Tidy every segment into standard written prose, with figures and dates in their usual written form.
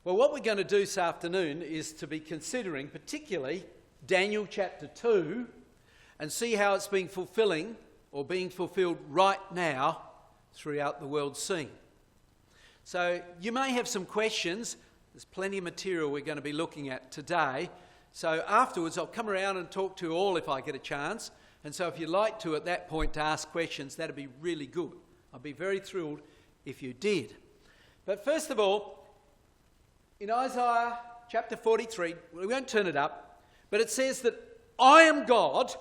Well, what we're going to do this afternoon is to be considering particularly Daniel chapter 2 and see how it's being fulfilling or being fulfilled right now throughout the world scene. So you may have some questions. There's plenty of material we're going to be looking at today. So afterwards I'll come around and talk to you all if I get a chance. And so if you'd like to at that point to ask questions, that'd be really good. I'd be very thrilled if you did. But first of all, in Isaiah chapter 43, we won't turn it up, but it says that I am God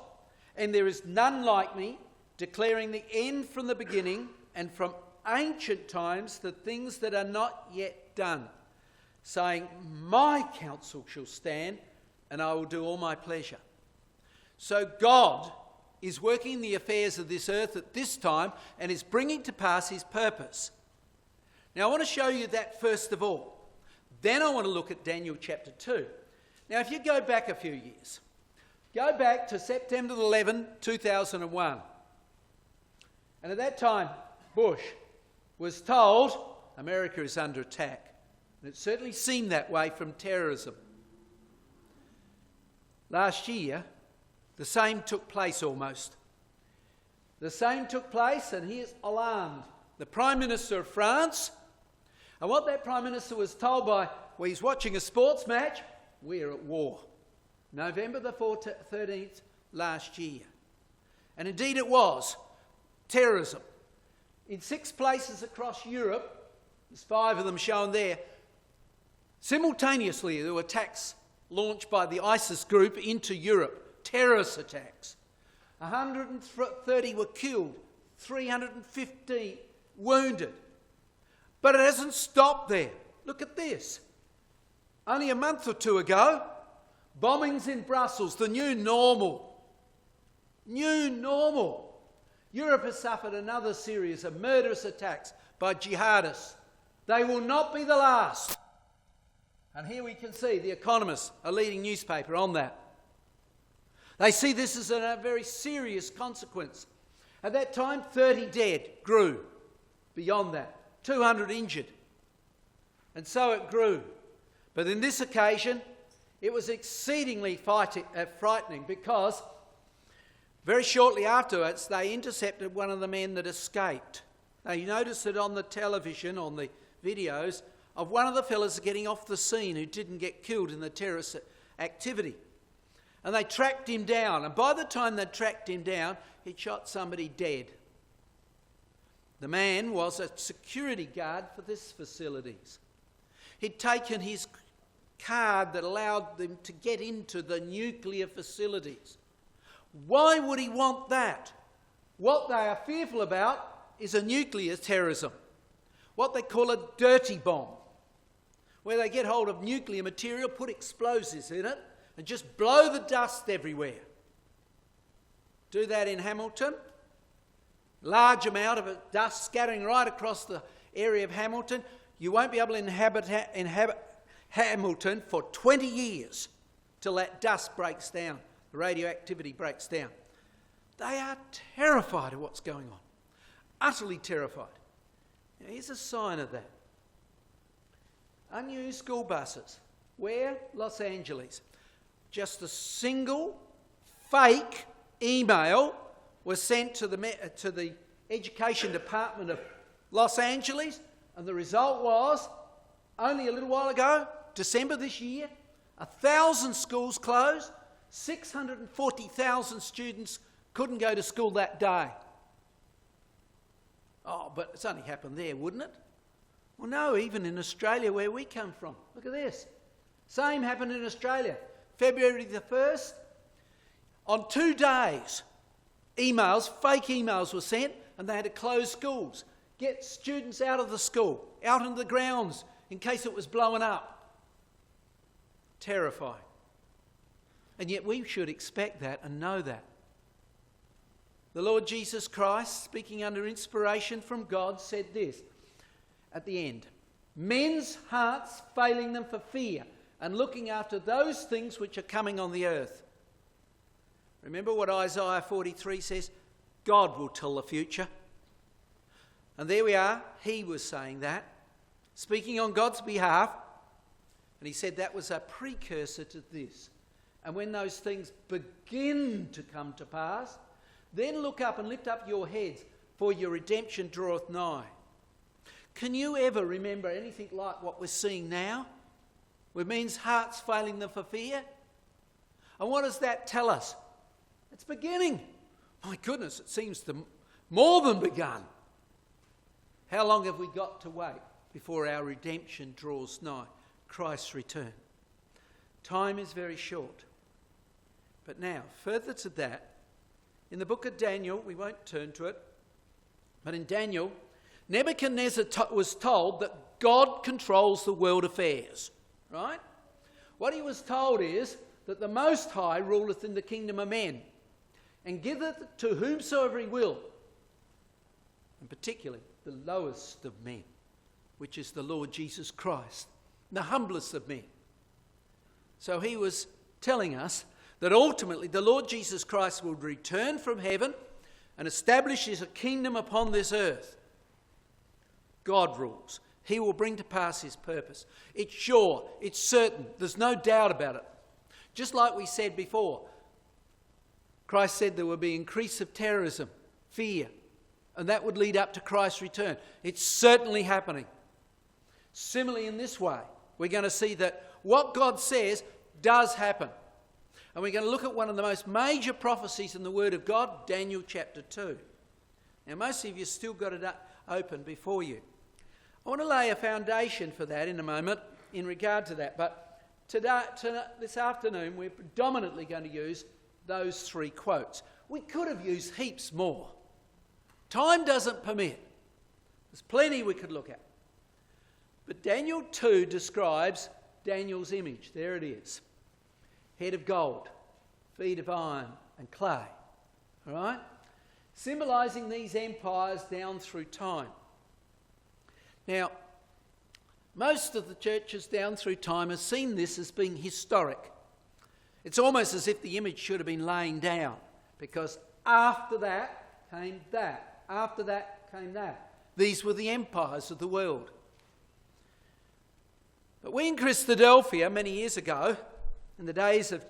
and there is none like me, declaring the end from the beginning and from ancient times the things that are not yet done, saying, my counsel shall stand and I will do all my pleasure. So God is working the affairs of this earth at this time and is bringing to pass his purpose. Now I want to show you that first of all. Then I want to look at Daniel chapter 2. Now if you go back a few years, go back to September 11, 2001. And at that time, Bush was told America is under attack. And it certainly seemed that way from terrorism. Last year, the same took place almost. The same took place, and here's Hollande, the Prime Minister of France. And what that Prime Minister was told by, well, he's watching a sports match, we're at war. November the 13th last year. And indeed it was. Terrorism. In 6 places across Europe, there's 5 of them shown there, simultaneously there were attacks launched by the ISIS group into Europe. Terrorist attacks. 130 were killed, 350 wounded. But it hasn't stopped there. Look at this. Only a month or 2 ago, bombings in Brussels, the new normal. New normal. Europe has suffered another series of murderous attacks by jihadists. They will not be the last. And here we can see The Economist, a leading newspaper, on that. They see this as a very serious consequence. At that time, 30 dead grew. Beyond that, 200 injured. And so it grew. But in this occasion, it was exceedingly frightening because very shortly afterwards, they intercepted one of the men that escaped. Now, you notice that on the television, on the videos, of one of the fellas getting off the scene who didn't get killed in the terrorist activity. And they tracked him down. And by the time they tracked him down, he'd shot somebody dead. The man was a security guard for this facilities. He'd taken his card that allowed them to get into the nuclear facilities. Why would he want that? What they are fearful about is a nuclear terrorism. What they call a dirty bomb. Where they get hold of nuclear material, put explosives in it, and just blow the dust everywhere. Do that in Hamilton. Large amount of dust scattering right across the area of Hamilton. You won't be able to inhabit Hamilton for 20 years till that dust breaks down, the radioactivity breaks down. They are terrified of what's going on. Utterly terrified. Now, here's a sign of that. Unused school buses. Where? Los Angeles. Just a single fake email was sent to the Education Department of Los Angeles, and the result was, only a little while ago, December this year, 1,000 schools closed, 640,000 students couldn't go to school that day. Oh, but it's only happened there, wouldn't it? Well, no, even in Australia where we come from. Look at this. Same happened in Australia. February the 1st, on 2 days, fake emails were sent, and they had to close schools. Get students out of the school, out into the grounds, in case it was blowing up. Terrifying. And yet we should expect that and know that. The Lord Jesus Christ, speaking under inspiration from God, said this at the end. Men's hearts failing them for fear and looking after those things which are coming on the earth. Remember what Isaiah 43 says? God will tell the future. And there we are. He was saying that, speaking on God's behalf. And he said that was a precursor to this. And when those things begin to come to pass, then look up and lift up your heads, for your redemption draweth nigh. Can you ever remember anything like what we're seeing now? It means hearts failing them for fear. And what does that tell us? It's beginning. My goodness, it seems to more than begun. How long have we got to wait before our redemption draws nigh? Christ's return. Time is very short. But now, further to that, in the book of Daniel, we won't turn to it, but in Daniel, Nebuchadnezzar was told that God controls the world affairs, right? What he was told is that the Most High ruleth in the kingdom of men, and giveth to whomsoever he will, and particularly the lowest of men, which is the Lord Jesus Christ, the humblest of men. So he was telling us that ultimately the Lord Jesus Christ will return from heaven and establish his kingdom upon this earth. God rules. He will bring to pass his purpose. It's sure, it's certain, there's no doubt about it. Just like we said before, Christ said there would be increase of terrorism, fear, and that would lead up to Christ's return. It's certainly happening. Similarly, in this way, we're going to see that what God says does happen. And we're going to look at one of the most major prophecies in the Word of God, Daniel chapter 2. Now, most of you still got it open before you. I want to lay a foundation for that in a moment in regard to that. But this afternoon, we're predominantly going to use those three quotes. We could have used heaps more. Time doesn't permit. There's plenty we could look at. But Daniel 2 describes Daniel's image. There it is. Head of gold, feet of iron and clay. All right? Symbolising these empires down through time. Now, most of the churches down through time have seen this as being historic. It's almost as if the image should have been laying down, because after that came that. After that came that. These were the empires of the world. But we in Christadelphia, many years ago, in the days of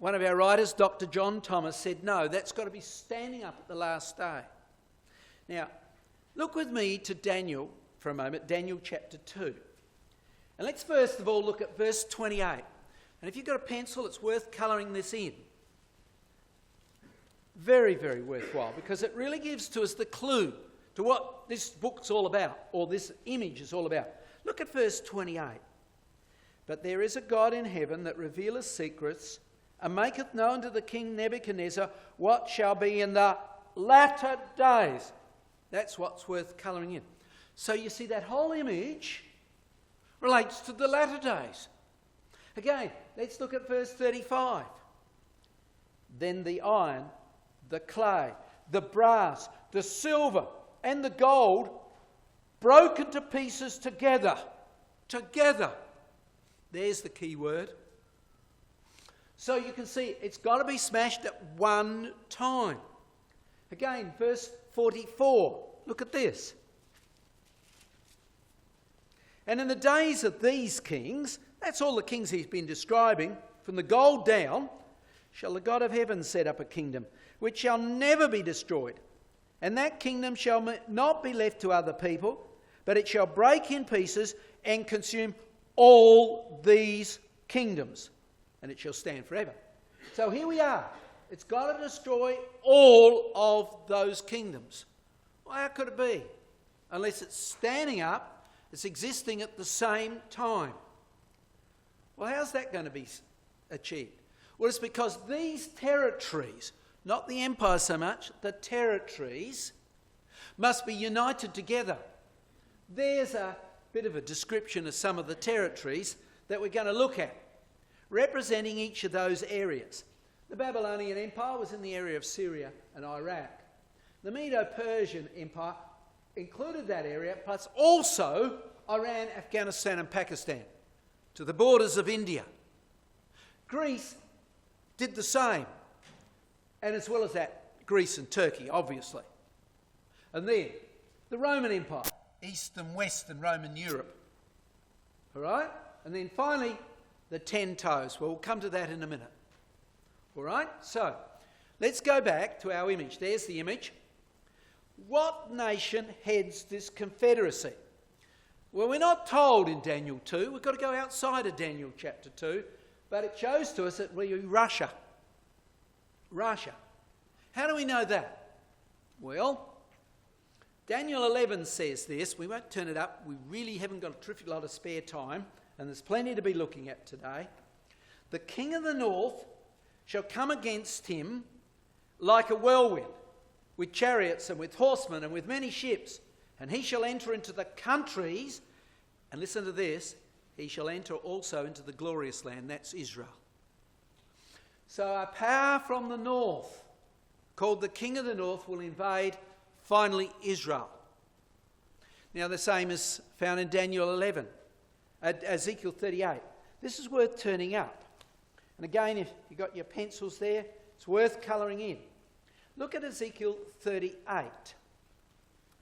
one of our writers, Dr. John Thomas, said, no, that's got to be standing up at the last day. Now, look with me to Daniel for a moment, Daniel chapter 2. And let's first of all look at verse 28. And if you've got a pencil, it's worth colouring this in. Very, very worthwhile, because it really gives to us the clue to what this book's all about, or this image is all about. Look at verse 28. But there is a God in heaven that revealeth secrets, and maketh known to the king Nebuchadnezzar what shall be in the latter days. That's what's worth colouring in. So you see, that whole image relates to the latter days. Again, let's look at verse 35. Then the iron, the clay, the brass, the silver, and the gold broken to pieces together. Together. There's the key word. So you can see it's got to be smashed at one time. Again, verse 44. Look at this. And in the days of these kings, that's all the kings he's been describing, from the gold down, shall the God of heaven set up a kingdom, which shall never be destroyed. And that kingdom shall not be left to other people, but it shall break in pieces and consume all these kingdoms, and it shall stand forever. So here we are. It's got to destroy all of those kingdoms. Well, how could it be? Unless it's standing up, it's existing at the same time. Well, how's that going to be achieved? Well, it's because these territories, not the empire so much, the territories, must be united together. There's a bit of a description of some of the territories that we're going to look at, representing each of those areas. The Babylonian Empire was in the area of Syria and Iraq. The Medo-Persian Empire included that area, plus also Iran, Afghanistan and Pakistan, to the borders of India. Greece did the same, and as well as that, Greece and Turkey, obviously. And then the Roman Empire, East and West and Roman Europe. All right? And then finally, the 10 toes. Well, we'll come to that in a minute. All right? So, let's go back to our image. There's the image. What nation heads this confederacy? Well, we're not told in Daniel 2. We've got to go outside of Daniel chapter 2. But it shows to us that it will be Russia. Russia. How do we know that? Well, Daniel 11 says this. We won't turn it up. We really haven't got a terrific lot of spare time. And there's plenty to be looking at today. The king of the north shall come against him like a whirlwind, with chariots and with horsemen and with many ships. And he shall enter into the countries, and listen to this, he shall enter also into the glorious land, that's Israel. So a power from the north, called the king of the north, will invade finally Israel. Now the same is found in Daniel 11, Ezekiel 38. This is worth turning up. And again, if you've got your pencils there, it's worth colouring in. Look at Ezekiel 38.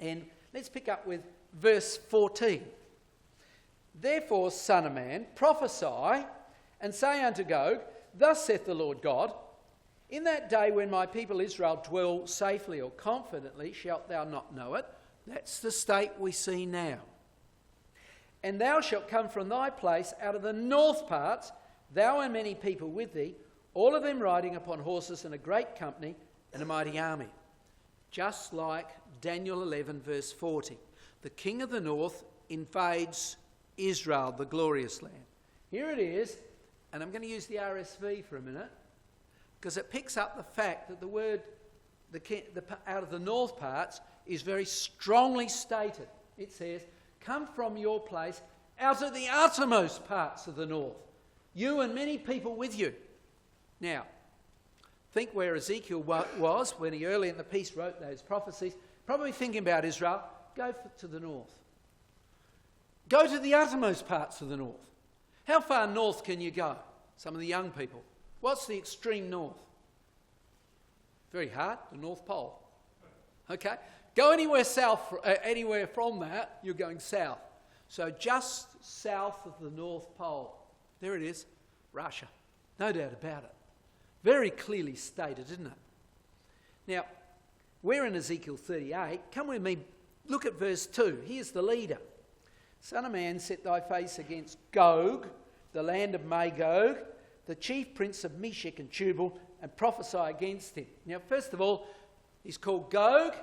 And let's pick up with verse 14. Therefore, son of man, prophesy and say unto Gog, thus saith the Lord God, in that day when my people Israel dwell safely or confidently, shalt thou not know it? That's the state we see now. And thou shalt come from thy place out of the north parts, thou and many people with thee, all of them riding upon horses in a great company and a mighty army. Just like Daniel 11 verse 40. The king of the north invades Israel, the glorious land. Here it is, and I'm going to use the RSV for a minute, because it picks up the fact that the word out of the north parts is very strongly stated. It says, come from your place out of the uttermost parts of the north, you and many people with you. Now, think where Ezekiel was when he early in the piece wrote those prophecies, probably thinking about Israel. Go to the north. Go to the uttermost parts of the north. How far north can you go? Some of the young people. What's the extreme north? Very hard, the North Pole. Okay? Go anywhere south, anywhere from that, you're going south. So just south of the North Pole. There it is, Russia. No doubt about it. Very clearly stated, isn't it? Now, we're in Ezekiel 38. Come with me, look at verse 2. Here's the leader. Son of man, set thy face against Gog, the land of Magog, the chief prince of Meshech and Tubal, and prophesy against him. Now, first of all, he's called Gog,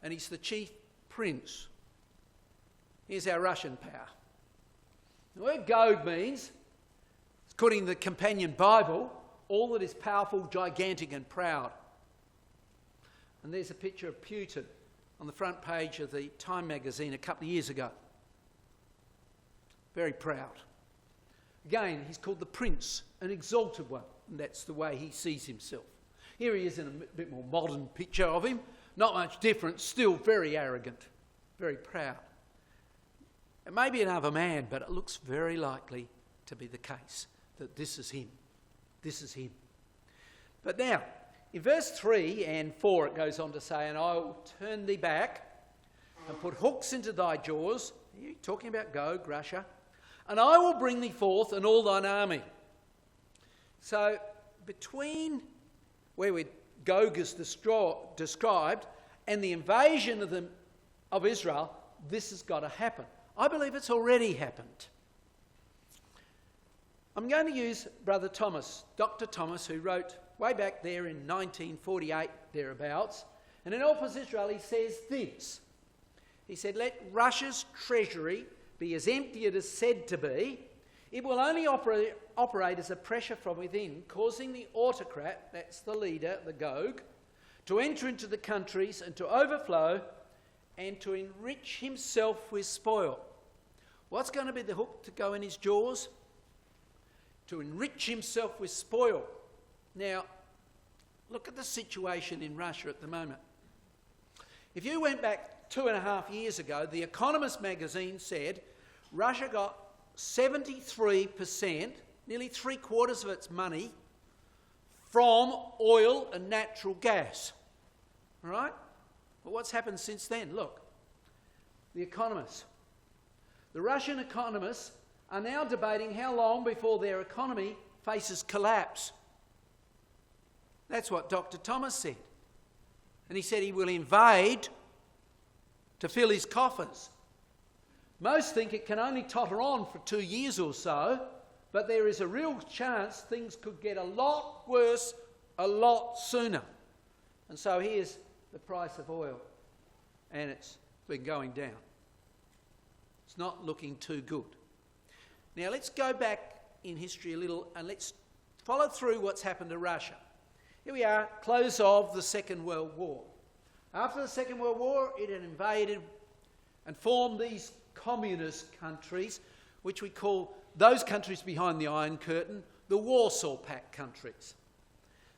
and he's the chief prince. Here's our Russian power. The word Gog means, according to the companion Bible, all that is powerful, gigantic and proud. And there's a picture of Putin on the front page of the Time magazine a couple of years ago. Very proud. Again, he's called the Prince, an exalted one, and that's the way he sees himself. Here he is in a bit more modern picture of him. Not much different, still very arrogant, very proud. It may be another man, but it looks very likely to be the case that this is him. This is him. But now, in verse 3 and 4 it goes on to say, and I will turn thee back and put hooks into thy jaws. You're talking about Gog, Russia. And I will bring thee forth and all thine army. So, between where Gog is described and the invasion of Israel, this has got to happen. I believe it's already happened. I'm going to use Brother Thomas, Dr. Thomas, who wrote way back there in 1948, thereabouts. And in Help Us Israel, he says this. He said, let Russia's treasury be as empty as it is said to be. It will only operate as a pressure from within, causing the autocrat, that's the leader, the Gog, to enter into the countries and to overflow and to enrich himself with spoil. What's going to be the hook to go in his jaws? To enrich himself with spoil. Now, look at the situation in Russia at the moment. If you went back 2.5 years ago, The Economist magazine said Russia got 73%, nearly 3/4 of its money, from oil and natural gas. All right? Well, what's happened since then? Look, The Economist. The Russian economists are now debating how long before their economy faces collapse. That's what Dr. Thomas said. And he said he will invade to fill his coffers. Most think it can only totter on for 2 years or so, but there is a real chance things could get a lot worse a lot sooner. And so here's the price of oil, and it's been going down. It's not looking too good. Now let's go back in history a little and let's follow through what's happened to Russia. Here we are, close of the Second World War. After the Second World War, it had invaded and formed these communist countries, which we call those countries behind the Iron Curtain, the Warsaw Pact countries.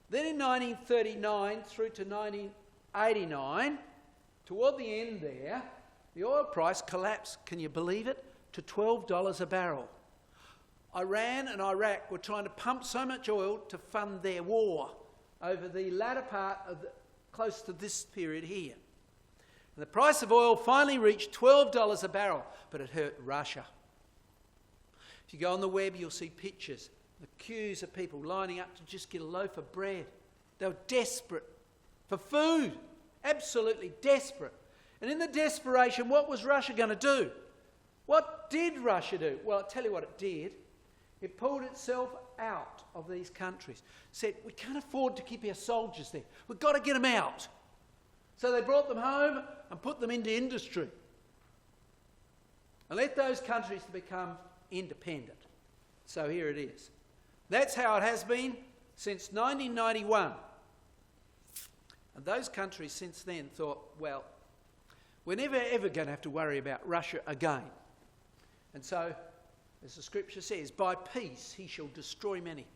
Then in 1939 through to 1989, toward the end there, the oil price collapsed, can you believe it, to $12 a barrel. Iran and Iraq were trying to pump so much oil to fund their war over the latter part of close to this period here. And the price of oil finally reached $12 a barrel, but it hurt Russia. If you go on the web, you'll see pictures, the queues of people lining up to just get a loaf of bread. They were desperate for food, absolutely desperate. And in the desperation, what was Russia going to do? What did Russia do? Well, I'll tell you what it did. It pulled itself out of these countries. Said, we can't afford to keep our soldiers there. We've got to get them out. So they brought them home and put them into industry. And let those countries become independent. So here it is. That's how it has been since 1991. And those countries since then thought, well, we're never ever going to have to worry about Russia again. And so, as the scripture says, by peace he shall destroy many.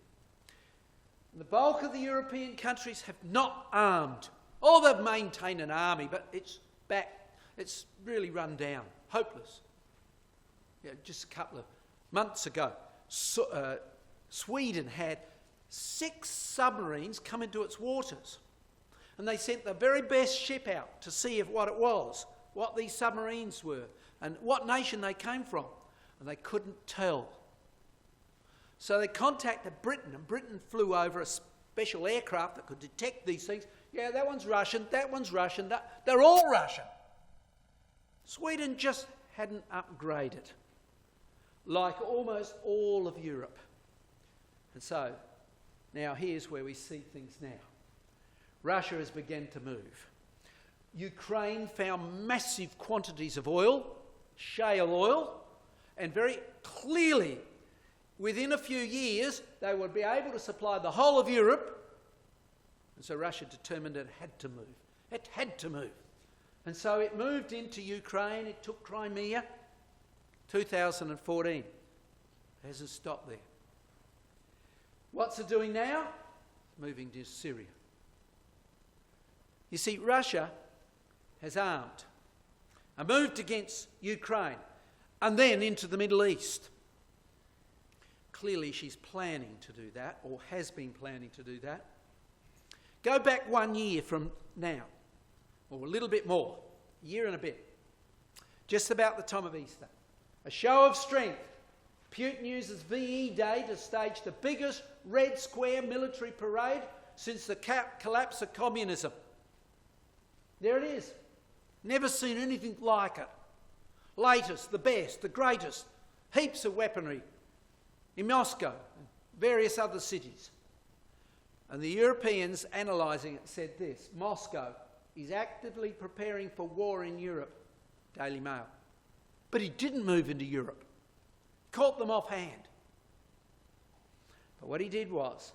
And the bulk of the European countries have not armed. Oh, they've maintained an army, but it's back. It's really run down. Hopeless. Just a couple of months ago, Sweden had 6 submarines come into its waters. And they sent the very best ship out to see what it was, what these submarines were, and what nation they came from. And they couldn't tell. So they contacted Britain, and Britain flew over a special aircraft that could detect these things. Yeah, that one's Russian, that one's Russian, they're all Russian. Sweden just hadn't upgraded, like almost all of Europe. And so, now here's where we see things now. Russia has begun to move. Ukraine found massive quantities of oil, shale oil, and very clearly, within a few years, they would be able to supply the whole of Europe. And so Russia determined it had to move. It had to move. And so it moved into Ukraine. It took Crimea, 2014. It hasn't stopped there. What's it doing now? Moving to Syria. You see, Russia has armed and moved against Ukraine and then into the Middle East. Clearly she's planning to do that, or has been planning to do that. Go back 1 year from now, or a little bit more, a year and a bit, just about the time of Easter. A show of strength. Putin uses VE Day to stage the biggest Red Square military parade since the collapse of communism. There it is. Never seen anything like it. Latest, the best, the greatest. Heaps of weaponry in Moscow and various other cities. And the Europeans analysing it said this: Moscow is actively preparing for war in Europe. Daily Mail. But he didn't move into Europe. Caught them offhand. But what he did was,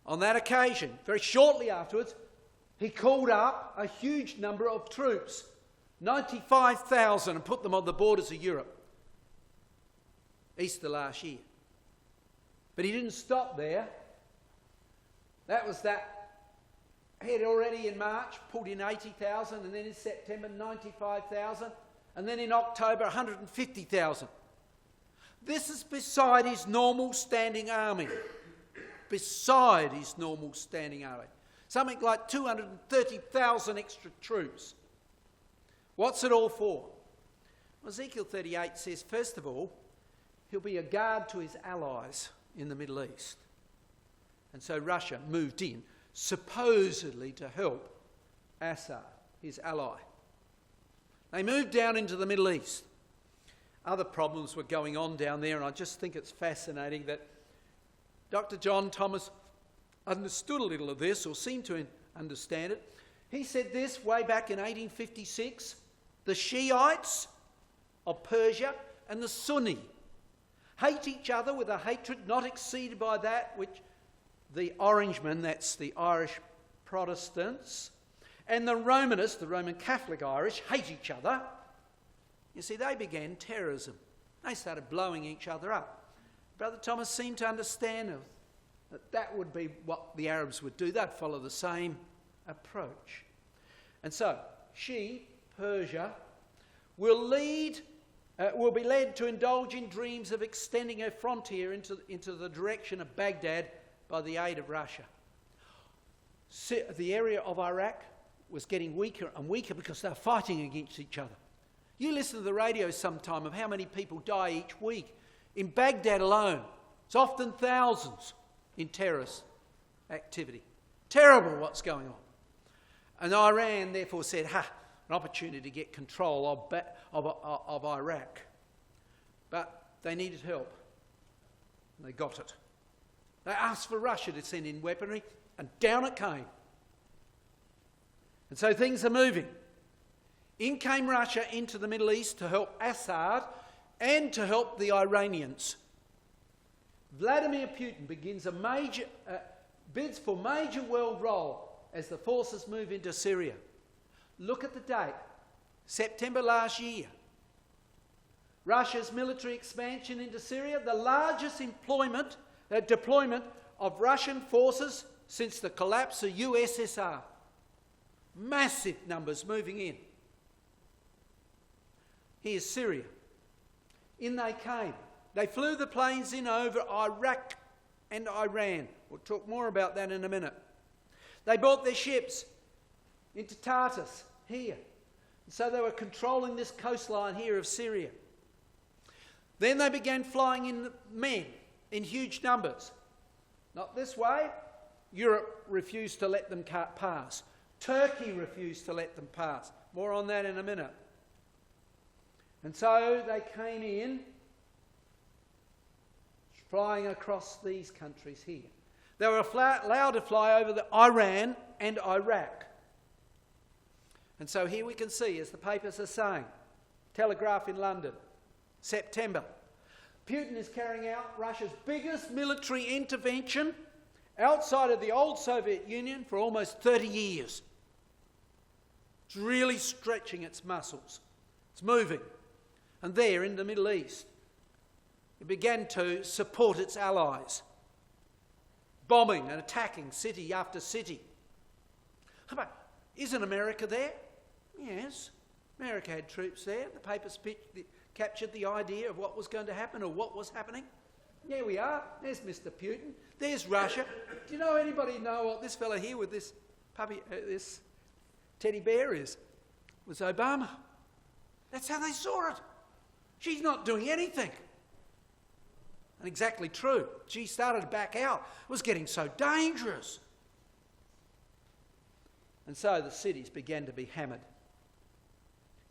on that occasion, very shortly afterwards, he called up a huge number of troops, 95,000, and put them on the borders of Europe. Easter last year. But he didn't stop there. That was that. He had already in March pulled in 80,000, and then in September 95,000, and then in October 150,000. This is beside his normal standing army. Beside his normal standing army. Something like 230,000 extra troops. What's it all for? Well, Ezekiel 38 says, first of all, he'll be a guard to his allies in the Middle East. And so Russia moved in, supposedly to help Assad, his ally. They moved down into the Middle East. Other problems were going on down there, and I just think it's fascinating that Dr. John Thomas understood a little of this, or seemed to understand it. He said this way back in 1856, the Shiites of Persia and the Sunni hate each other with a hatred not exceeded by that which the Orangemen, that's the Irish Protestants, and the Romanists, the Roman Catholic Irish, hate each other. You see, they began terrorism. They started blowing each other up. Brother Thomas seemed to understand that would be what the Arabs would do. They'd follow the same approach. And so, Persia, will be led to indulge in dreams of extending her frontier into the direction of Baghdad by the aid of Russia. The area of Iraq was getting weaker and weaker because they were fighting against each other. You listen to the radio sometime of how many people die each week. In Baghdad alone, it's often thousands in terrorist activity. Terrible what's going on. And Iran therefore said, an opportunity to get control of Iraq. But they needed help. And they got it. They asked for Russia to send in weaponry, and down it came. And so things are moving. In came Russia into the Middle East to help Assad and to help the Iranians. Vladimir Putin bids for major world role as the forces move into Syria. Look at the date, September last year. Russia's military expansion into Syria, the largest deployment of Russian forces since the collapse of USSR. Massive numbers moving in. Here's Syria. In they came. They flew the planes in over Iraq and Iran. We'll talk more about that in a minute. They brought their ships into Tartus, here. And so they were controlling this coastline here of Syria. Then they began flying in men in huge numbers. Not this way. Europe refused to let them pass. Turkey refused to let them pass. More on that in a minute. And so they came in, flying across these countries here. They were allowed to fly over Iran and Iraq. And so here we can see, as the papers are saying, Telegraph in London, September. Putin is carrying out Russia's biggest military intervention outside of the old Soviet Union for almost 30 years. It's really stretching its muscles. It's moving. And there in the Middle East, it began to support its allies, bombing and attacking city after city. Isn't America there? Yes, America had troops there. The papers captured the idea of what was going to happen or what was happening. There we are. There's Mr. Putin. There's Russia. Do you know anybody know what this fella here with this puppy, this teddy bear is? It was Obama. That's how they saw it. She's not doing anything. And exactly true. She started to back out. It was getting so dangerous. And so the cities began to be hammered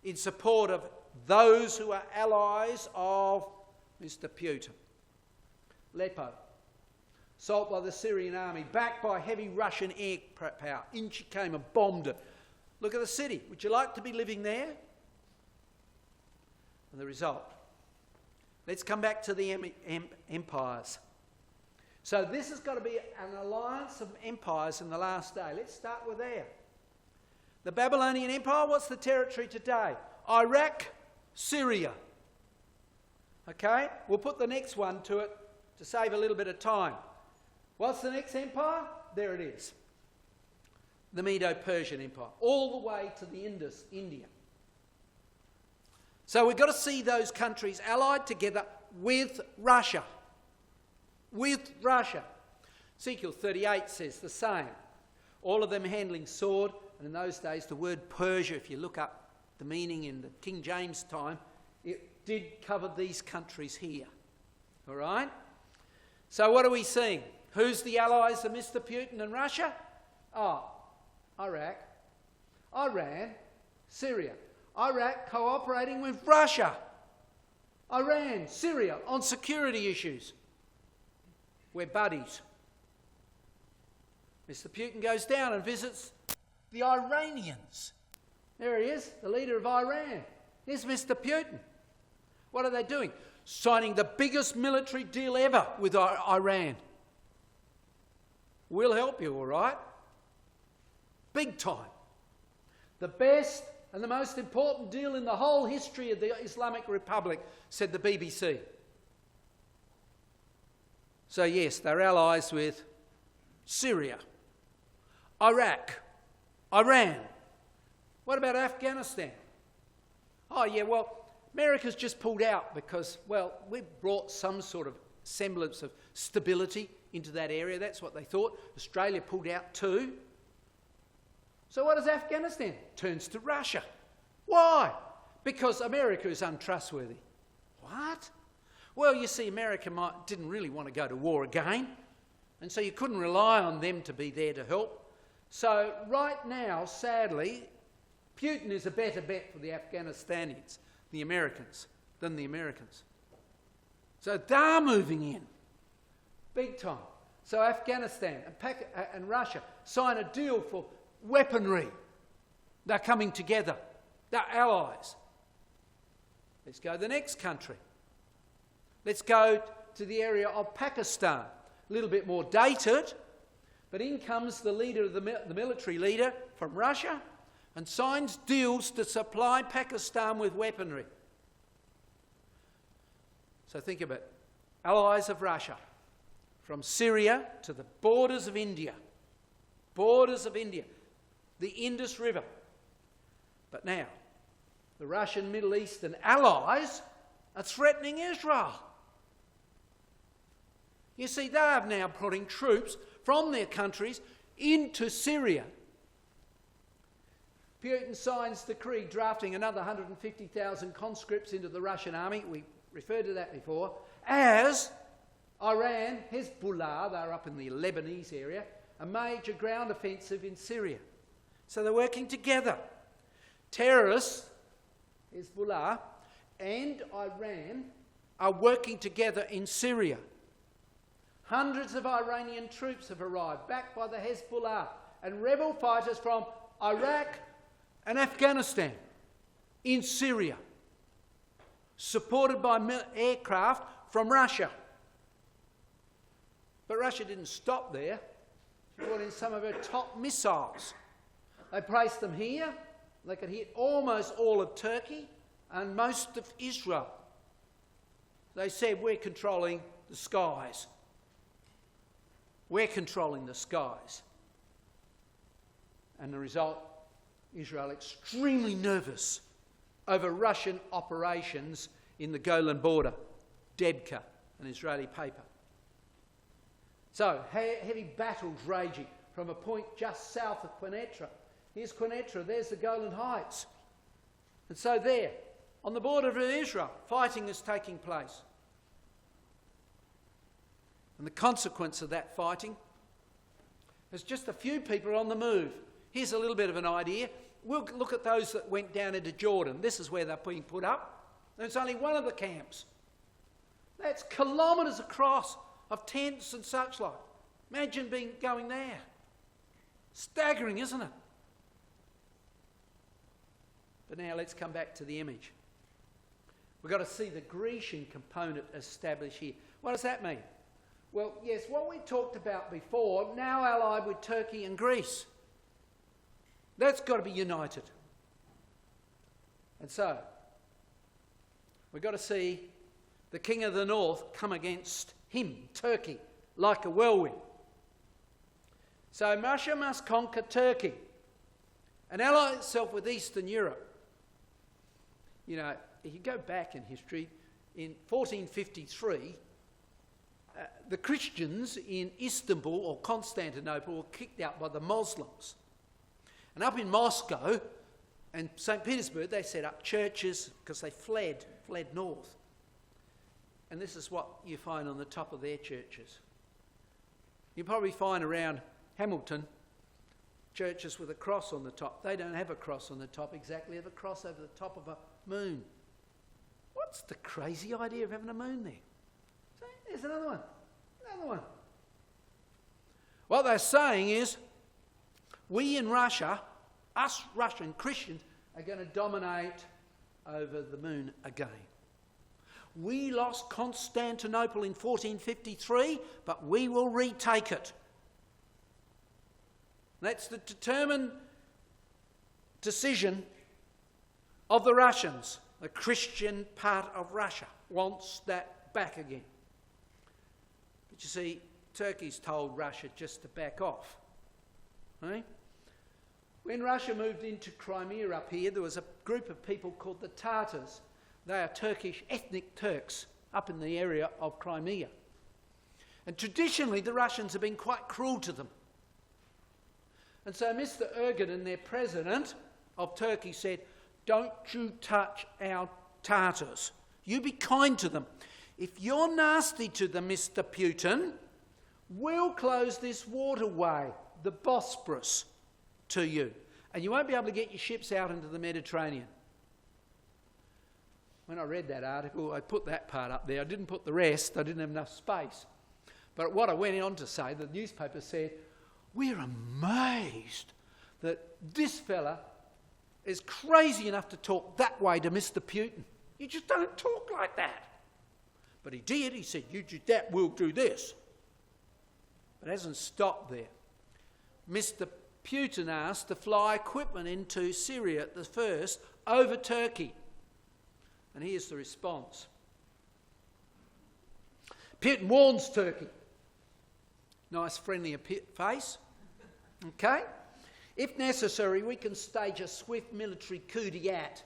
in support of those who are allies of Mr. Putin. Aleppo, assault by the Syrian army, backed by heavy Russian air power. In she came and bombed it. Look at the city. Would you like to be living there? And the result. Let's come back to the empires. So this has got to be an alliance of empires in the last day. Let's start with there. The Babylonian Empire, what's the territory today? Iraq, Syria. Okay? We'll put the next one to it to save a little bit of time. What's the next empire? There it is. The Medo-Persian Empire. All the way to the Indus, India. So we've got to see those countries allied together with Russia. With Russia. Ezekiel 38 says the same. All of them handling sword. And in those days, the word Persia, if you look up the meaning in the King James time, it did cover these countries here. All right? So what are we seeing? Who's the allies of Mr. Putin and Russia? Oh, Iraq, Iran, Syria. Iraq cooperating with Russia. Iran, Syria on security issues. We're buddies. Mr. Putin goes down and visits the Iranians. There he is, the leader of Iran. Here's Mr. Putin. What are they doing? Signing the biggest military deal ever with Iran. We'll help you, all right? Big time. The best and the most important deal in the whole history of the Islamic Republic, said the BBC. So yes, they're allies with Syria, Iraq, Iran. What about Afghanistan? Oh yeah, well, America's just pulled out because, well, we've brought some sort of semblance of stability into that area. That's what they thought. Australia pulled out too. So what does Afghanistan? Turns to Russia. Why? Because America is untrustworthy. What? Well, you see, America didn't really want to go to war again, and so you couldn't rely on them to be there to help. So right now, sadly, Putin is a better bet for the Afghanistanians, the Americans, than the Americans. So they're moving in, big time. So Afghanistan and Russia sign a deal for weaponry. They're coming together. They're allies. Let's go to the next country. Let's go to the area of Pakistan. A little bit more dated, but in comes the leader, the military leader from Russia, and signs deals to supply Pakistan with weaponry. So think of it. Allies of Russia, from Syria to the borders of India. Borders of India. The Indus River. But now, the Russian Middle Eastern allies are threatening Israel. You see, they are now putting troops from their countries into Syria. Putin signs the decree drafting another 150,000 conscripts into the Russian army. We referred to that before. As Iran, Hezbollah, they're up in the Lebanese area, a major ground offensive in Syria. So they're working together. Terrorists, Hezbollah, and Iran are working together in Syria. Hundreds of Iranian troops have arrived, backed by the Hezbollah and rebel fighters from Iraq and Afghanistan in Syria, supported by aircraft from Russia. But Russia didn't stop there. She brought in some of her top missiles. They placed them here. They could hit almost all of Turkey and most of Israel. They said, we're controlling the skies. We're controlling the skies. And the result, Israel extremely nervous over Russian operations in the Golan border, Debka, an Israeli paper. So, heavy battles raging from a point just south of Quneitra. Here's Quneitra, there's the Golan Heights. And so there, on the border of Israel, fighting is taking place. And the consequence of that fighting is just a few people on the move. Here's a little bit of an idea. We'll look at those that went down into Jordan. This is where they're being put up. There's only one of the camps. That's kilometres across of tents and such like. Imagine going there. Staggering, isn't it? But now let's come back to the image. We've got to see the Grecian component established here. What does that mean? Well, yes, what we talked about before, now allied with Turkey and Greece. That's got to be united. And so, we've got to see the king of the north come against him, Turkey, like a whirlwind. So Russia must conquer Turkey and ally itself with Eastern Europe. You know, if you go back in history, in 1453, the Christians in Istanbul or Constantinople were kicked out by the Muslims. And up in Moscow and St. Petersburg, they set up churches because they fled north. And this is what you find on the top of their churches. You probably find around Hamilton churches with a cross on the top. They don't have a cross on the top exactly. They have a cross over the top of a moon. What's the crazy idea of having a moon there? See, there's another one. Another one. What they're saying is, we in Russia, us Russian Christians, are going to dominate over the moon again. We lost Constantinople in 1453, but we will retake it. That's the determined decision of the Russians. The Christian part of Russia wants that back again. But you see, Turkey's told Russia just to back off. Right? When Russia moved into Crimea up here, there was a group of people called the Tatars. They are Turkish ethnic Turks up in the area of Crimea. And traditionally, the Russians have been quite cruel to them. And so Mr. Erdogan, their president of Turkey, said, don't you touch our Tatars. You be kind to them. If you're nasty to them, Mr. Putin, we'll close this waterway, the Bosporus, to you. And you won't be able to get your ships out into the Mediterranean. When I read that article, I put that part up there. I didn't put the rest. I didn't have enough space. But what I went on to say, the newspaper said, we're amazed that this fella is crazy enough to talk that way to Mr. Putin. You just don't talk like that. But he did. He said, you do that, we'll do this. But it hasn't stopped there. Mr. Putin asked to fly equipment into Syria at the first over Turkey. And here's the response. Putin warns Turkey. Nice friendly face. Okay? If necessary, we can stage a swift military coup d'etat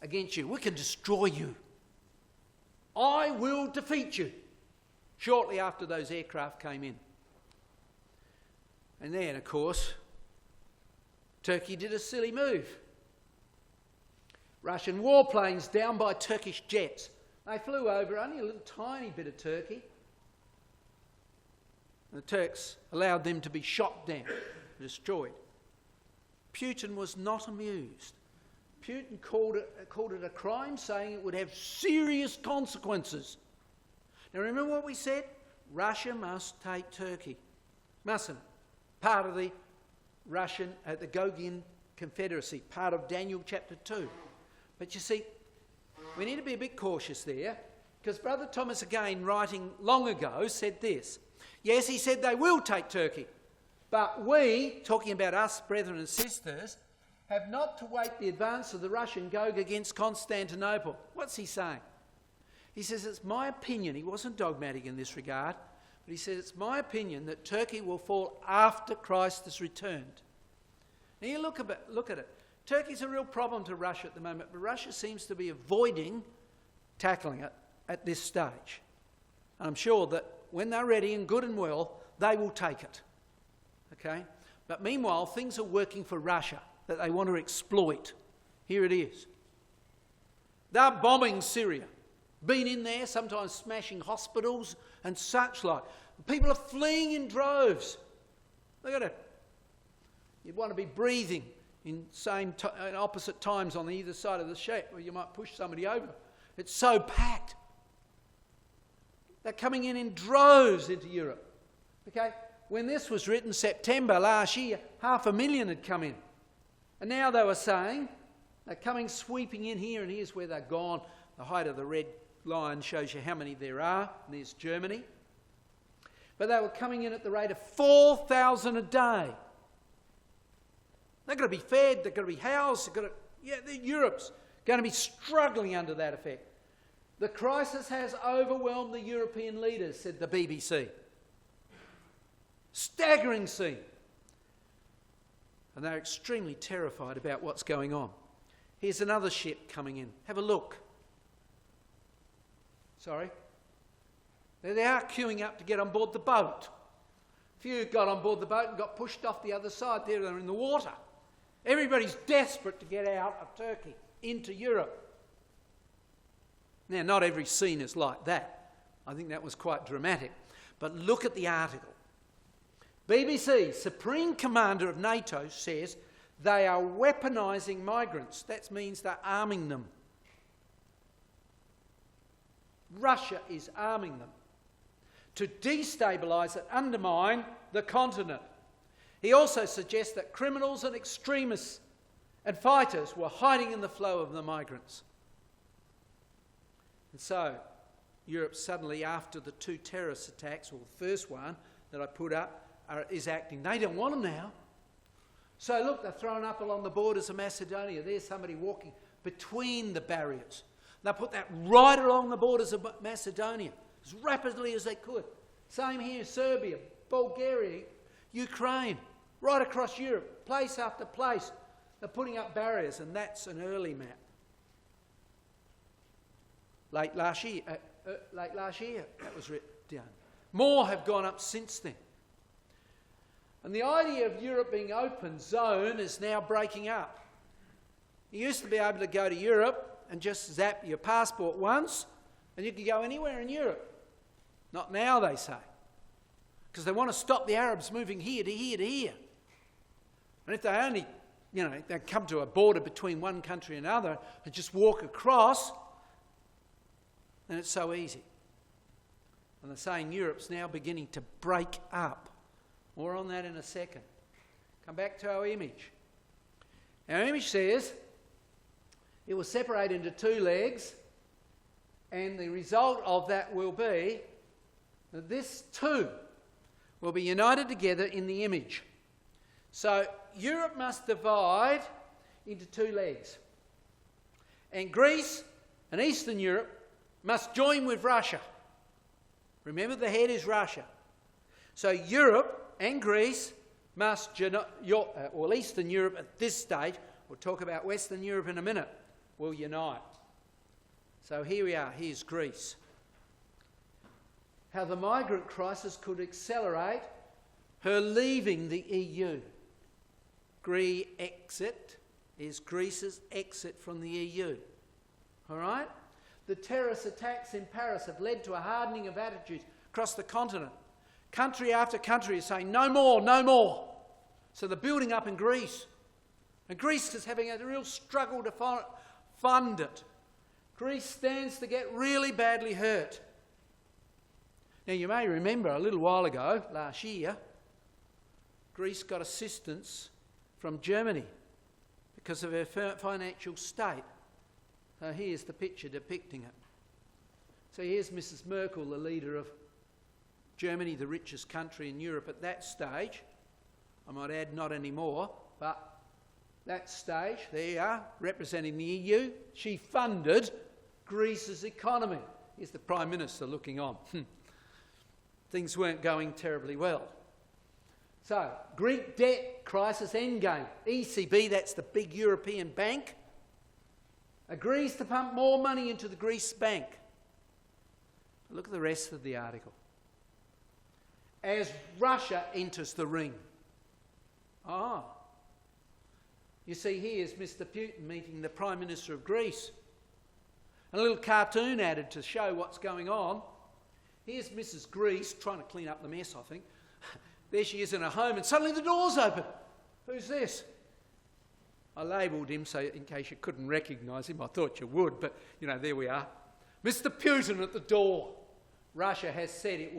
against you. We can destroy you. I will defeat you. Shortly after those aircraft came in. And then, of course, Turkey did a silly move. Russian warplanes down by Turkish jets. They flew over only a little tiny bit of Turkey. The Turks allowed them to be shot down, destroyed. Putin was not amused. Putin called it a crime, saying it would have serious consequences. Now remember what we said? Russia must take Turkey. Mustn't. Part of the Russian, the Gogian Confederacy, part of Daniel chapter 2. But you see, we need to be a bit cautious there, because Brother Thomas, again, writing long ago, said this. Yes, he said they will take Turkey, but we, talking about us, brethren and sisters, have not to wait the advance of the Russian Gog against Constantinople. What's he saying? He says, it's my opinion, he wasn't dogmatic in this regard, but he says, it's my opinion that Turkey will fall after Christ has returned. Now you look at it. Turkey's a real problem to Russia at the moment, but Russia seems to be avoiding tackling it at this stage. And I'm sure that when they're ready and good and well, they will take it. Okay? But meanwhile, things are working for Russia that they want to exploit. Here it is. They're bombing Syria. Been in there, sometimes smashing hospitals and such like. People are fleeing in droves. Look at it. You'd want to be breathing in opposite times on either side of the shape, where you might push somebody over. It's so packed. They're coming in droves into Europe. Okay? When this was written, September last year, 500,000 had come in. And now they were saying, they're coming sweeping in here, and here's where they're gone. The height of the red line shows you how many there are. And there's Germany. But they were coming in at the rate of 4,000 a day. They've got to be fed, they've got to be housed, Europe's going to be struggling under that effect. The crisis has overwhelmed the European leaders, said the BBC. Staggering scene. And they're extremely terrified about what's going on. Here's another ship coming in. Have a look. Sorry. There they are queuing up to get on board the boat. A few got on board the boat and got pushed off the other side. There they're in the water. Everybody's desperate to get out of Turkey into Europe. Now, not every scene is like that, I think that was quite dramatic. But look at the article. BBC, Supreme Commander of NATO, says they are weaponising migrants. That means they're arming them. Russia is arming them to destabilise and undermine the continent. He also suggests that criminals and extremists and fighters were hiding in the flow of the migrants. And so, Europe suddenly, after the 2 terrorist attacks, or the first one that I put up, is acting. They don't want them now. So look, they're thrown up along the borders of Macedonia. There's somebody walking between the barriers. They put that right along the borders of Macedonia, as rapidly as they could. Same here, Serbia, Bulgaria, Ukraine, right across Europe, place after place. They're putting up barriers, and that's an early map. Late last year, that was written down. More have gone up since then. And the idea of Europe being open zone is now breaking up. You used to be able to go to Europe and just zap your passport once, and you could go anywhere in Europe. Not now, they say. Because they want to stop the Arabs moving here to here to here. And if they only, they come to a border between one country and another and just walk across, then it's so easy. And they're saying Europe's now beginning to break up. More on that in a second. Come back to our image. Our image says it will separate into 2 legs, and the result of that will be that this 2 will be united together in the image. So Europe must divide into 2 legs. And Greece and Eastern Europe must join with Russia. Remember, the head is Russia. So Europe and Greece must, or Eastern Europe at this stage, we'll talk about Western Europe in a minute, will unite. So here we are, here's Greece. How the migrant crisis could accelerate her leaving the EU. Exit is Greece's exit from the EU. All right? The terrorist attacks in Paris have led to a hardening of attitudes across the continent. Country after country is saying, no more, no more. So they're building up in Greece. And Greece is having a real struggle to fund it. Greece stands to get really badly hurt. Now, you may remember a little while ago, last year, Greece got assistance from Germany because of her financial state. So here's the picture depicting it. So here's Mrs. Merkel, the leader of Germany, the richest country in Europe at that stage. I might add, not anymore, but that stage, there you are, representing the EU. She funded Greece's economy. Here's the Prime Minister looking on. Things weren't going terribly well. So, Greek debt crisis endgame. ECB, that's the big European bank, agrees to pump more money into the Greece bank. Look at the rest of the article. As Russia enters the ring. You see, here's Mr. Putin meeting the Prime Minister of Greece. And a little cartoon added to show what's going on. Here's Mrs. Greece trying to clean up the mess, I think. There she is in her home, and suddenly the door's open. Who's this? I labelled him so in case you couldn't recognise him. I thought you would, but, there we are. Mr. Putin at the door. Russia has said it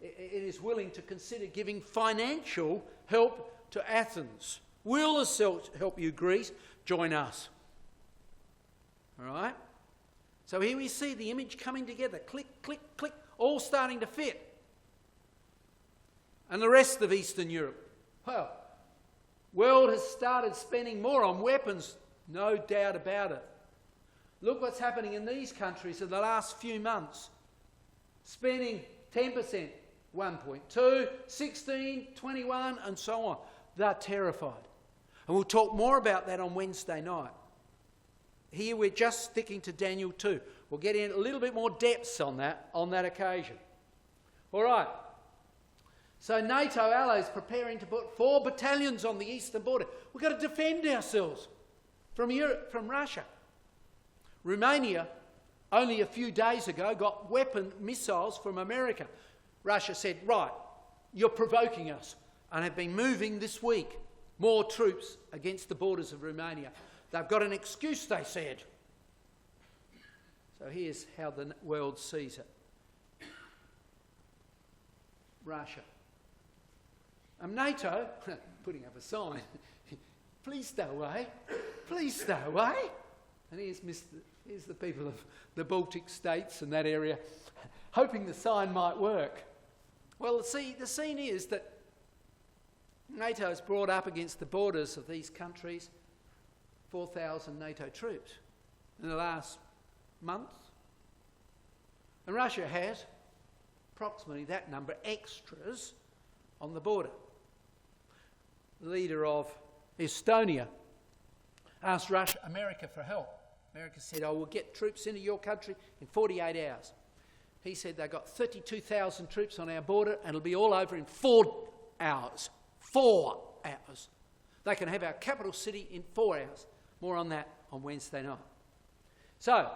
is willing to consider giving financial help to Athens. Will this help you, Greece? Join us. All right? So here we see the image coming together. Click, click, click, all starting to fit. And the rest of Eastern Europe. Well, world has started spending more on weapons, no doubt about it. Look what's happening in these countries in the last few months. Spending 10%, 1.2, 16, 21, and so on. They're terrified. And we'll talk more about that on Wednesday night. Here we're just sticking to Daniel 2. We'll get in a little bit more depths on that occasion. All right. So NATO allies preparing to put 4 battalions on the eastern border. We've got to defend ourselves from Russia. Romania only a few days ago got weapon missiles from America. Russia said, right, you're provoking us, and have been moving this week more troops against the borders of Romania. They've got an excuse, they said. So here's how the world sees it. Russia. NATO, putting up a sign, please stay away, please stay away. And here's the people of the Baltic states and that area, hoping the sign might work. Well, the scene is that NATO's brought up against the borders of these countries 4,000 NATO troops in the last month. And Russia has approximately that number extras on the border. The leader of Estonia asked America for help. America said, we'll get troops into your country in 48 hours. He said they've got 32,000 troops on our border and it'll be all over in 4 hours. 4 hours. They can have our capital city in 4 hours. More on that on Wednesday night. So,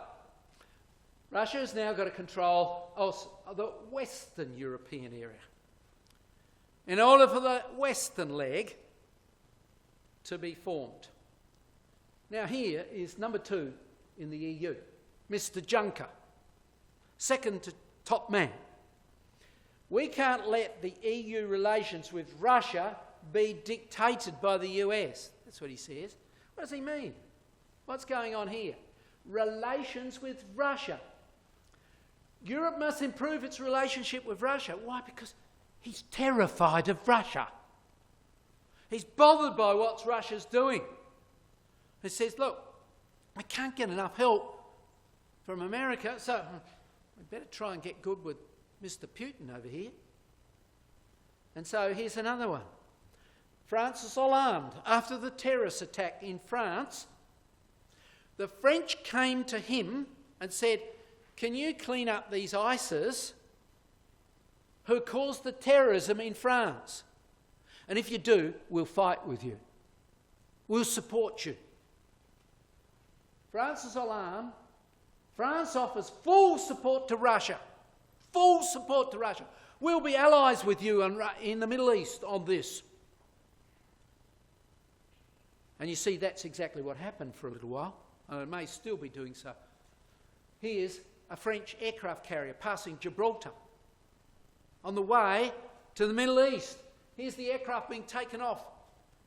Russia has now got to control the Western European area. In order for the Western leg to be formed. Now here is number 2 in the EU, Mr. Juncker, second to top man. We can't let the EU relations with Russia be dictated by the US. That's what he says. What does he mean? What's going on here? Relations with Russia. Europe must improve its relationship with Russia. Why? Because he's terrified of Russia. He's bothered by what Russia's doing. He says, look, we can't get enough help from America, so we better try and get good with Mr. Putin over here. And so here's another one. Francis Hollande, after the terrorist attack in France, the French came to him and said, can you clean up these ISIS who caused the terrorism in France? And if you do, we'll fight with you. We'll support you. Francis Hollande, France offers full support to Russia. Full support to Russia. We'll be allies with you in the Middle East on this. And you see, that's exactly what happened for a little while, and it may still be doing so. Here's a French aircraft carrier passing Gibraltar on the way to the Middle East. Here's the aircraft being taken off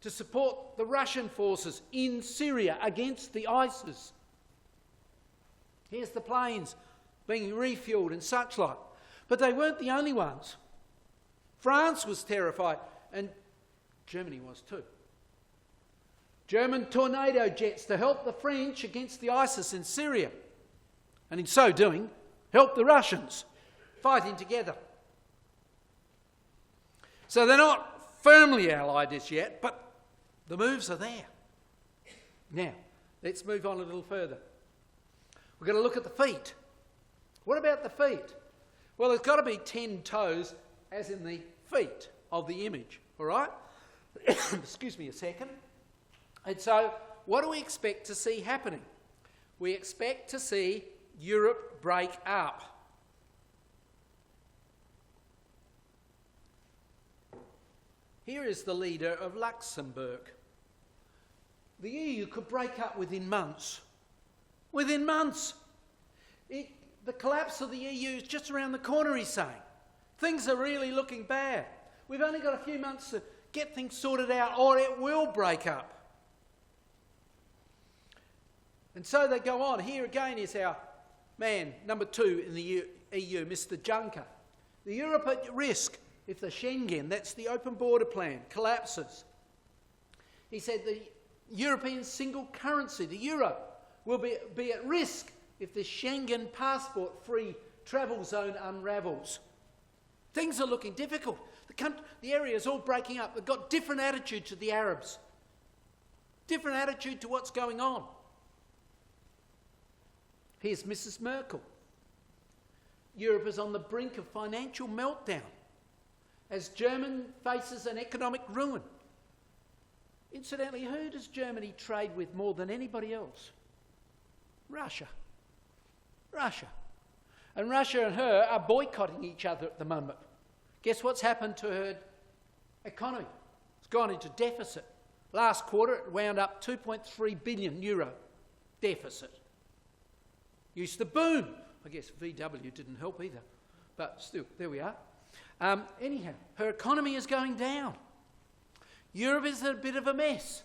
to support the Russian forces in Syria against the ISIS. Here's the planes being refuelled and such like. But they weren't the only ones. France was terrified, and Germany was too. German tornado jets to help the French against the ISIS in Syria. And in so doing, help the Russians fighting together. So they're not firmly allied as yet, but the moves are there. Now, let's move on a little further. We're going to look at the feet. What about the feet? Well, there's got to be 10 toes, as in the feet of the image, all right? Excuse me a second. And so, what do we expect to see happening? We expect to see Europe break up. Here is the leader of Luxembourg. The EU could break up within months. Within months. The collapse of the EU is just around the corner, he's saying. Things are really looking bad. We've only got a few months to get things sorted out, or it will break up. And so they go on. Here again is our man, number 2 in the EU, Mr. Juncker. The Europe at risk if the Schengen, that's the open border plan, collapses. He said the European single currency, the euro, will be at risk if the Schengen passport-free travel zone unravels. Things are looking difficult. The area is all breaking up. They've got different attitude to the Arabs. Different attitude to what's going on. Here's Mrs. Merkel. Europe is on the brink of financial meltdown as Germany faces an economic ruin. Incidentally, who does Germany trade with more than anybody else? Russia. Russia. And Russia and her are boycotting each other at the moment. Guess what's happened to her economy? It's gone into deficit. Last quarter, it wound up 2.3 billion euro deficit. Used to boom. I guess VW didn't help either. But still, there we are. Anyhow, her economy is going down. Europe is a bit of a mess.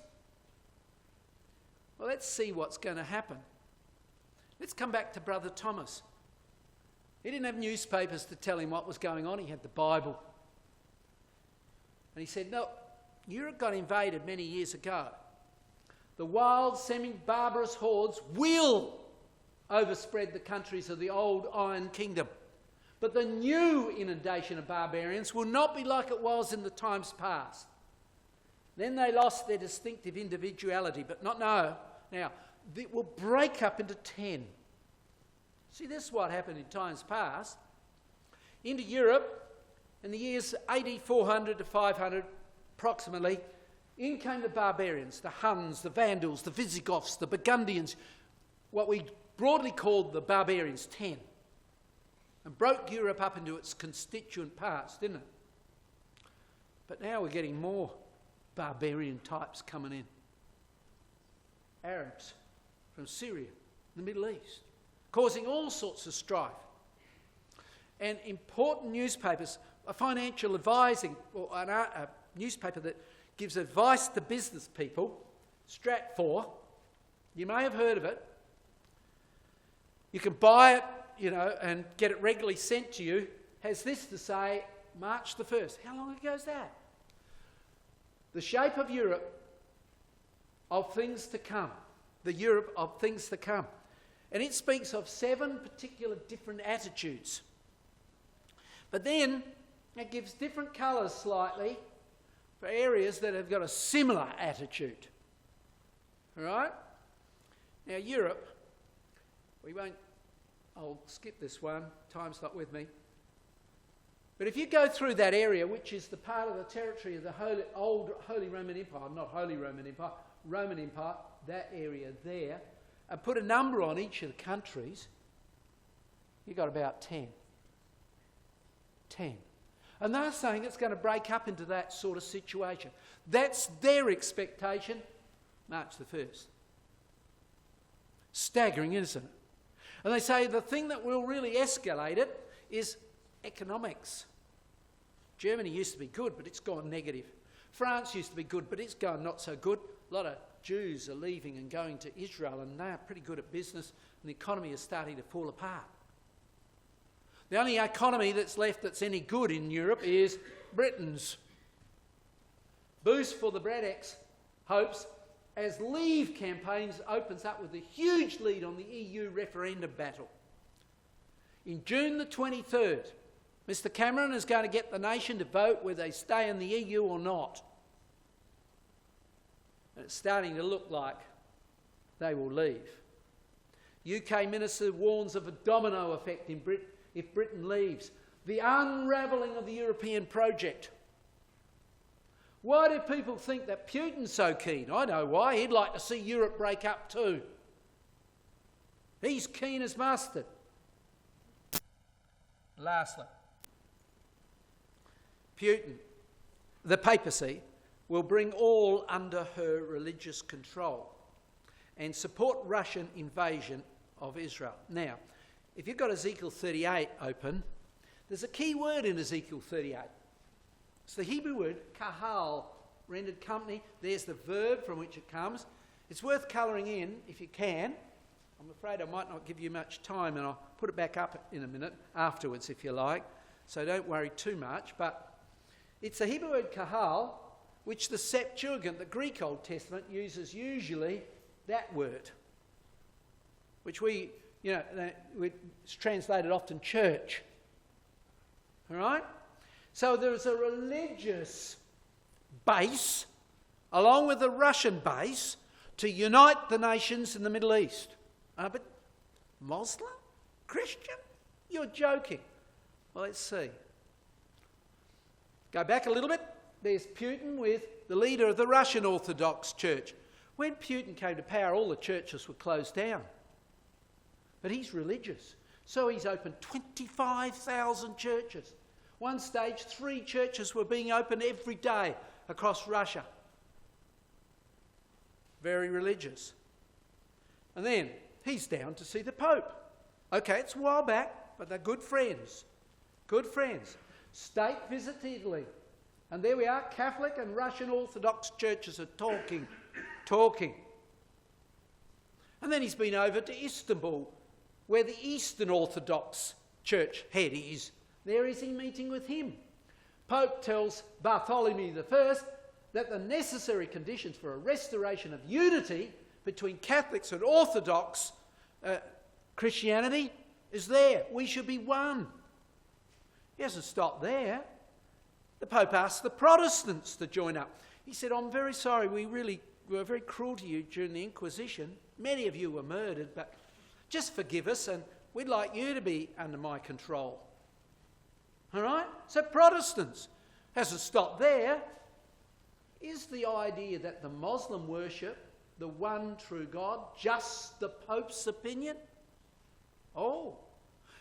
Well, let's see what's going to happen. Let's come back to Brother Thomas. He didn't have newspapers to tell him what was going on. He had the Bible. And he said, no, Europe got invaded many years ago. The wild, semi-barbarous hordes will overspread the countries of the old Iron Kingdom. But the new inundation of barbarians will not be like it was in the times past. Then they lost their distinctive individuality, but not now. Now, it will break up into 10. See, this is what happened in times past. Into Europe, in the years AD 400 to 500, approximately, in came the barbarians, the Huns, the Vandals, the Visigoths, the Burgundians, what we broadly called the barbarians, 10, and broke Europe up into its constituent parts, didn't it? But now we're getting more barbarian types coming in. Arabs from Syria, the Middle East, causing all sorts of strife. And important newspapers, a financial advising, or a newspaper that gives advice to business people, Stratfor, you may have heard of it. You can buy it, and get it regularly sent to you, has this to say, March the 1st. How long ago is that? The shape of Europe of things to come. The Europe of things to come. And it speaks of 7 particular different attitudes. But then it gives different colours slightly for areas that have got a similar attitude. All right? Now Europe, I'll skip this one, time's not with me. But if you go through that area, which is the part of the territory of the old Holy Roman Empire, not Holy Roman Empire, Roman Empire, that area there, and put a number on each of the countries, you've got about 10. 10. And they're saying it's going to break up into that sort of situation. That's their expectation, March the 1st. Staggering, isn't it? And they say the thing that will really escalate it is economics. Germany used to be good, but it's gone negative. France used to be good, but it's gone not so good. A lot of Jews are leaving and going to Israel, and they're pretty good at business, and the economy is starting to fall apart. The only economy that's left that's any good in Europe is Britain's. Boost for the Bradex hopes as Leave campaigns opens up with a huge lead on the EU referendum battle. In June the 23rd, Mr Cameron is going to get the nation to vote whether they stay in the EU or not. And it's starting to look like they will leave. UK Minister warns of a domino effect in Britain if Britain leaves. The unravelling of the European project. Why do people think that Putin's so keen? I know why. He'd like to see Europe break up too. He's keen as mustard. Lastly, Putin, the papacy, will bring all under her religious control and support Russian invasion of Israel. Now, if you've got Ezekiel 38 open, there's a key word in Ezekiel 38. It's the Hebrew word kahal, rendered company. There's the verb from which it comes. It's worth colouring in if you can. I'm afraid I might not give you much time, and I'll put it back up in a minute afterwards if you like. So don't worry too much. But it's the Hebrew word kahal, which the Septuagint, the Greek Old Testament, uses usually that word, which it's translated often church. All right? So there's a religious base, along with a Russian base, to unite the nations in the Middle East. But Muslim? Christian? You're joking. Well, let's see. Go back a little bit. There's Putin with the leader of the Russian Orthodox Church. When Putin came to power, all the churches were closed down. But he's religious. So he's opened 25,000 churches. One stage, 3 churches were being opened every day across Russia. Very religious. And then he's down to see the Pope. Okay, it's a while back, but they're good friends. Good friends. State visit to Italy. And there we are, Catholic and Russian Orthodox churches are talking. And then he's been over to Istanbul, where the Eastern Orthodox church head is. There is he meeting with him. Pope tells Bartholomew I that the necessary conditions for a restoration of unity between Catholics and Orthodox Christianity is there. We should be one. He hasn't stopped there. The Pope asked the Protestants to join up. He said, I'm very sorry, we were very cruel to you during the Inquisition. Many of you were murdered, but just forgive us and we'd like you to be under my control. All right? So Protestants, hasn't stopped there. Is the idea that the Muslim worship the one true God just the Pope's opinion? Oh.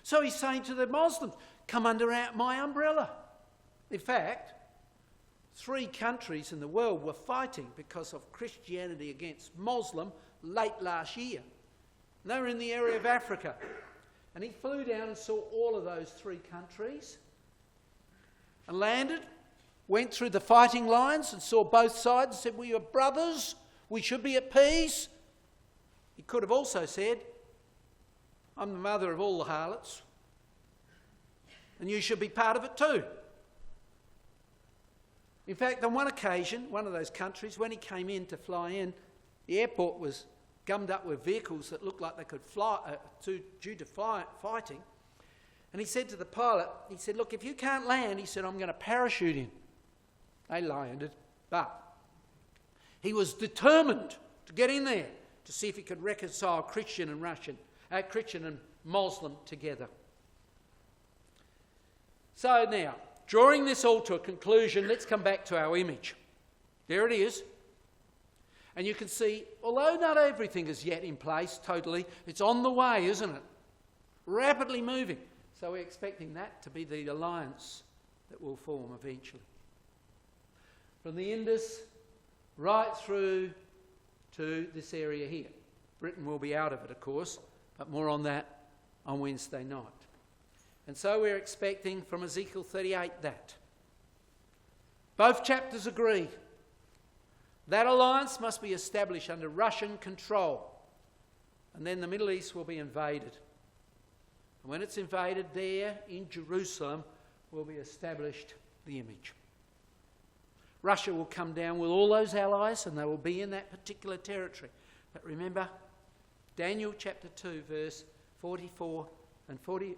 So he's saying to the Muslims, come under my umbrella. In fact, 3 countries in the world were fighting because of Christianity against Muslim late last year. And they were in the area of Africa. And he flew down and saw all of those 3 countries and landed, went through the fighting lines and saw both sides and said, we are brothers, we should be at peace. He could have also said, I'm the mother of all the harlots and you should be part of it too. In fact, on one occasion, one of those countries, when he came in to fly in, the airport was gummed up with vehicles that looked like they could fly due to fighting. And he said to the pilot, he said, look, if you can't land, he said, I'm going to parachute in. They landed, but he was determined to get in there to see if he could reconcile Christian and Muslim together. So now, drawing this all to a conclusion, let's come back to our image. There it is. And you can see, although not everything is yet in place totally, it's on the way, isn't it? Rapidly moving. So we're expecting that to be the alliance that will form eventually. From the Indus right through to this area here. Britain will be out of it, of course, but more on that on Wednesday night. And so we're expecting from Ezekiel 38 that. Both chapters agree. That alliance must be established under Russian control. And then the Middle East will be invaded. And when it's invaded, there in Jerusalem will be established the image. Russia will come down with all those allies and they will be in that particular territory. But remember, Daniel chapter 2 verse 44 and 40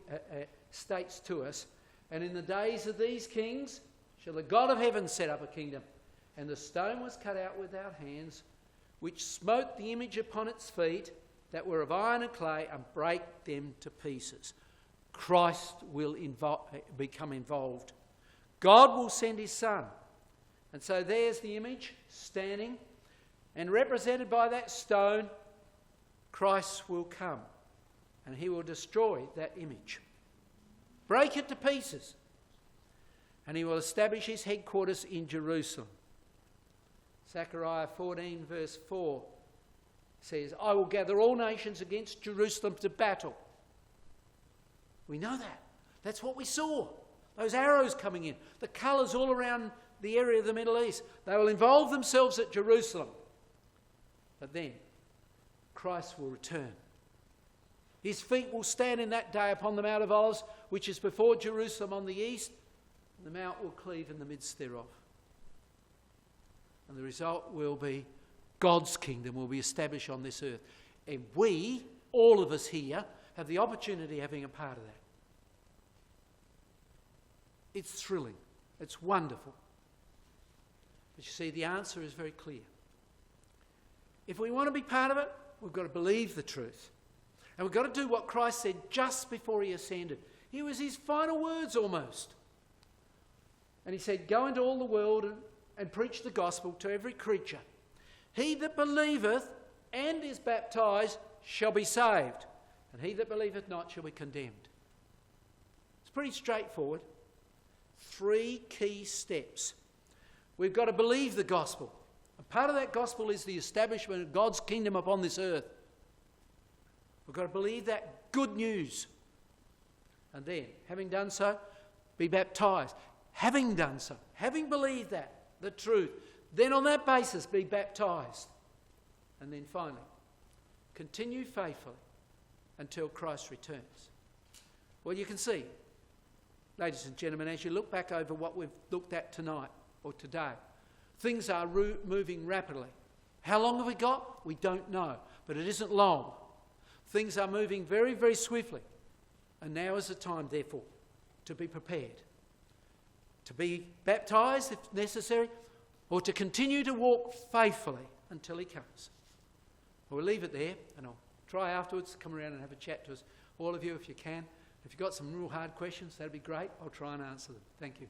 states to us, and in the days of these kings shall the God of heaven set up a kingdom. And the stone was cut out without hands, which smote the image upon its feet, that were of iron and clay, and break them to pieces. Christ will become involved. God will send his Son. And so there's the image standing, and represented by that stone, Christ will come, and he will destroy that image. Break it to pieces. And he will establish his headquarters in Jerusalem. Zechariah 14 verse 4 says, I will gather all nations against Jerusalem to battle. We know that. That's what we saw. Those arrows coming in. The colours all around the area of the Middle East. They will involve themselves at Jerusalem. But then, Christ will return. His feet will stand in that day upon the Mount of Olives, which is before Jerusalem on the east. And the mount will cleave in the midst thereof. And the result will be God's kingdom will be established on this earth. And we, all of us here, have the opportunity of having a part of that. It's thrilling. It's wonderful. But you see, the answer is very clear. If we want to be part of it, we've got to believe the truth. And we've got to do what Christ said just before he ascended. Here was his final words almost. And he said, go into all the world and preach the gospel to every creature. He that believeth and is baptized shall be saved, and he that believeth not shall be condemned. It's pretty straightforward. 3 key steps. We've got to believe the gospel. And part of that gospel is the establishment of God's kingdom upon this earth. We've got to believe that good news. And then, having done so, be baptised. Having done so, having believed that, the truth, then on that basis be baptised. And then finally, continue faithfully until Christ returns. Well, you can see, ladies and gentlemen, as you look back over what we've looked at tonight or today, things are moving rapidly. How long have we got? We don't know, but it isn't long. Things are moving very, very swiftly. And now is the time, therefore, to be prepared. To be baptised if necessary, or to continue to walk faithfully until he comes. We'll leave it there, and I'll try afterwards to come around and have a chat to us, all of you, if you can. If you've got some real hard questions, that'd be great. I'll try and answer them. Thank you.